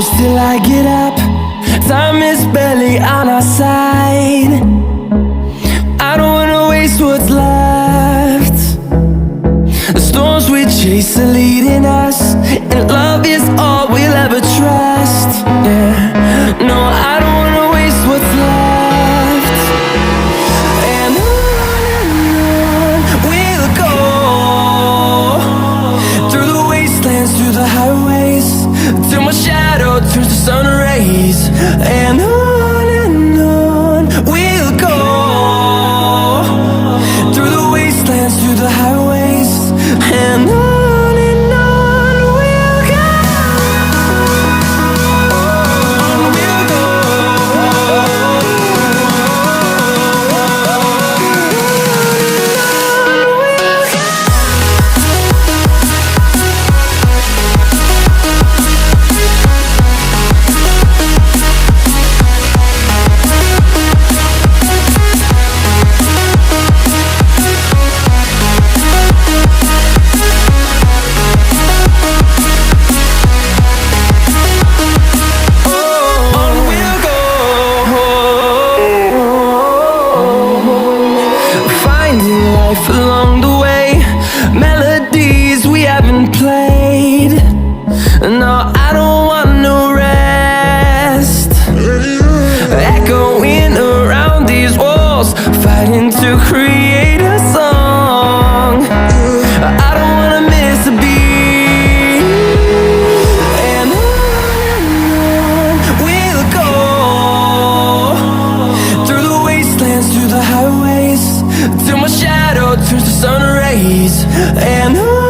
close till I get up. Time is barely on our side. I don't wanna waste what's left. The storms we chase are leading us, and love is all we'll ever trust. Yeah, no, I don't wanna waste what's left. And on we'll go, through the wastelands, through the highways, till my shadow turns to sun rays. And on we'll go, through the wastelands, through the highways, and on we'll go. On we'll go. Along the way, melodies we haven't played. No, I don't want no rest. Echoing around these walls, fighting to create a song. I don't wanna miss a beat. And on we'll go, through the wastelands, through the highways, till my shadow turns to sun rays. And on